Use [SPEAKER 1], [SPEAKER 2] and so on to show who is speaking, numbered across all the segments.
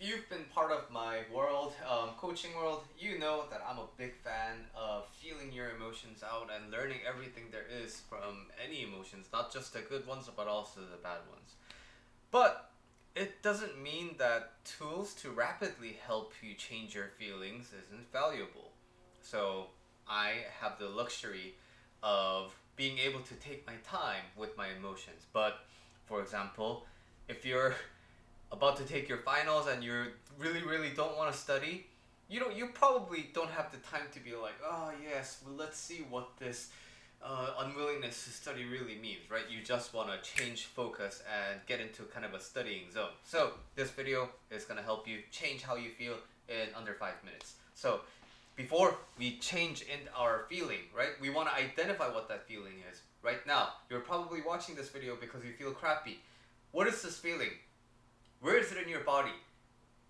[SPEAKER 1] you've been part of my world, coaching world, you know that I'm a big fan of feeling your emotions out and learning everything there is from any emotions, not just the good ones, but also the bad ones. But it doesn't mean that tools to rapidly help you change your feelings isn't valuable. So I have the luxury of being able to take my time with my emotions. But for example, if you're about to take your finals and you really don't want to study, you probably don't have the time to be like, oh yes, well, let's see what this unwillingness to study really means, right? You just want to change focus and get into kind of a studying zone. So this video is going to help you change how you feel in under 5 minutes. So before we change in our feeling, right? We want to identify what that feeling is. Right now, you're probably watching this video because you feel crappy. What is this feeling? Where is it in your body?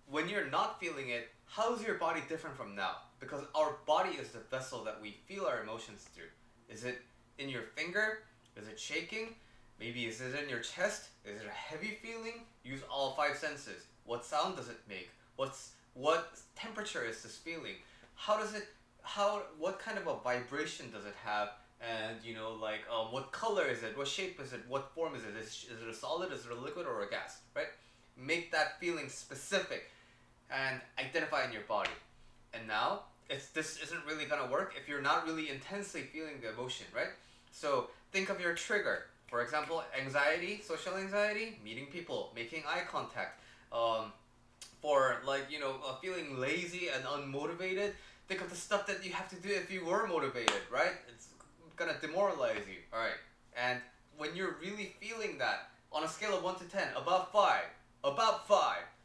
[SPEAKER 1] When you're not feeling it, how is your body different from now? Because our body is the vessel that we feel our emotions through. Is it in your finger? Is it shaking? Maybe is it in your chest? Is it a heavy feeling? Use all five senses. What sound does it make? What temperature is this feeling? What kind of a vibration does it have? And what color is it? What shape is it? What form is it? Is it a solid? Is it a liquid or a gas? Right? Make that feeling specific and identify in your body. And now, this isn't really gonna work if you're not really intensely feeling the emotion, right? So think of your trigger. For example, anxiety, social anxiety, meeting people, making eye contact. For feeling lazy and unmotivated, think of the stuff that you have to do if you were motivated, right? It's gonna demoralize you, all right? And when you're really feeling that, on a scale of 1 to 10, about 5,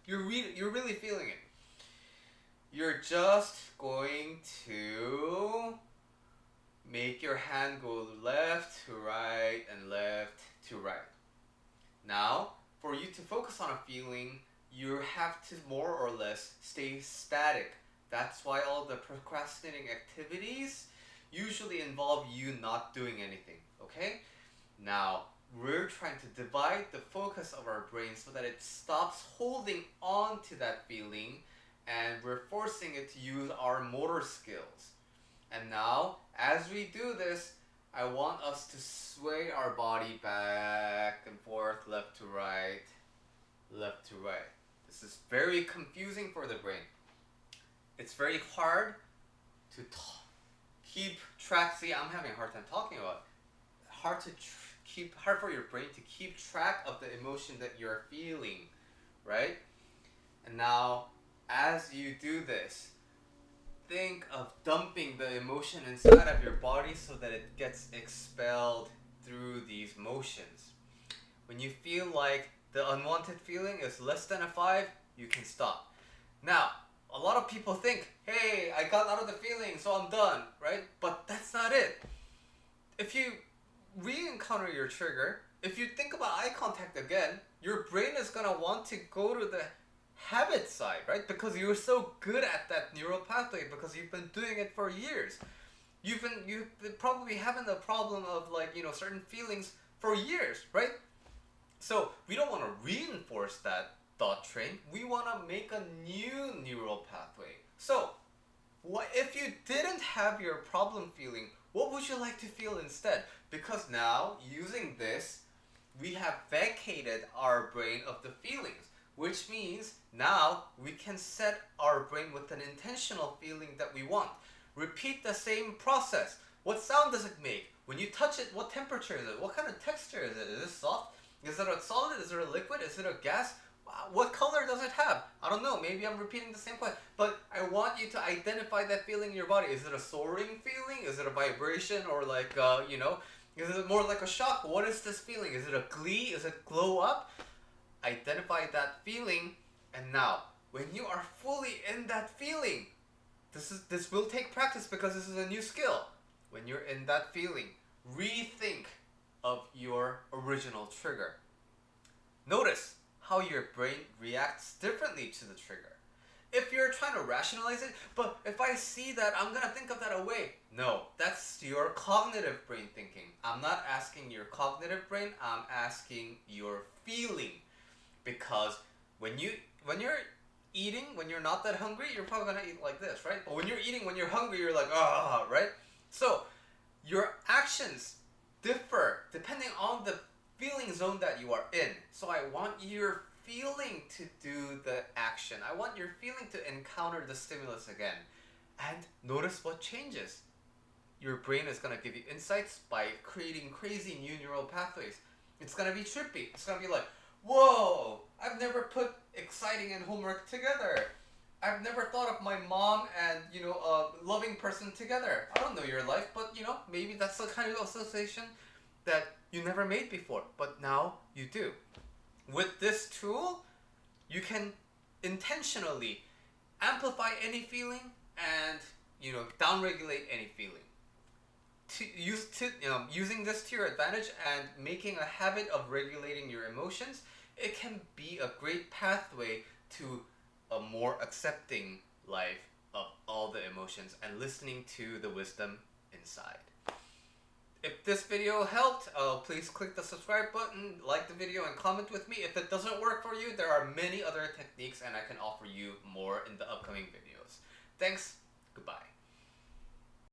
[SPEAKER 1] you're really feeling it. You're just going to make your hand go left to right and left to right. Now, for you to focus on a feeling, you have to more or less stay static. That's why all the procrastinating activities usually involve you not doing anything, okay? Now, we're trying to divide the focus of our brain so that it stops holding on to that feeling, and we're forcing it to use our motor skills. And now, as we do this, I want us to sway our body back and forth, left to right, left to right. This is very confusing for the brain. It's very hard to keep track. See, I'm having a hard time talking about it. Hard for your brain to keep track of the emotion that you're feeling, right? And now, as you do this, think of dumping the emotion inside of your body so that it gets expelled through these motions. When you feel like the unwanted feeling is less than a 5, you can stop. Now, a lot of people think, hey, I got out of the feeling, so I'm done, right? But that's not it. If you re-encounter your trigger, if you think about eye contact again, your brain is going to want to go to the habit side, right? Because you're so good at that neural pathway because you've been doing it for years. You've been probably having the problem of certain feelings for years, right? So we don't want to reinforce that thought train. We want to make a new neural pathway. So what if you didn't have your problem feeling? What would you like to feel instead? Because now, using this, we have vacated our brain of the feelings, which means now we can set our brain with an intentional feeling that we want. Repeat the same process. What sound does it make? When you touch it, what temperature is it? What kind of texture is it? Is it soft? Is it a solid? Is it a liquid? Is it a gas? What color does it have? I don't know. Maybe I'm repeating the same question. But I want you to identify that feeling in your body. Is it a soaring feeling? Is it a vibration? Or is it more like a shock? What is this feeling? Is it a glee? Is it glow up? Identify that feeling. And now, when you are fully in that feeling, this will take practice because this is a new skill. When you're in that feeling, rethink of your original trigger. Notice how your brain reacts differently to the trigger. If you're trying to rationalize it, but if I see that, I'm going to think of that away. No, that's your cognitive brain thinking. I'm not asking your cognitive brain, I'm asking your feeling. Because when you're eating when you're not that hungry, you're probably gonna eat like this, right? But when you're eating when you're hungry, you're like, ah, right? So your actions differ depending on the feeling zone that you are in. So I want your feeling to do the action. I want your feeling to encounter the stimulus again. And notice what changes. Your brain is gonna give you insights by creating crazy new neural pathways. It's gonna be trippy. It's gonna be like, whoa, I've never put exciting and homework together. I've never thought of my mom and, a loving person together. I don't know your life, but, maybe that's the kind of association that you never made before, but now you do. With this tool, you can intentionally amplify any feeling and, downregulate any feeling. Using this to your advantage and making a habit of regulating your emotions, it can be a great pathway to a more accepting life of all the emotions and listening to the wisdom inside. If this video helped, please click the subscribe button, like the video, and comment with me. If it doesn't work for you, there are many other techniques and I can offer you more in the upcoming videos. Thanks. Goodbye.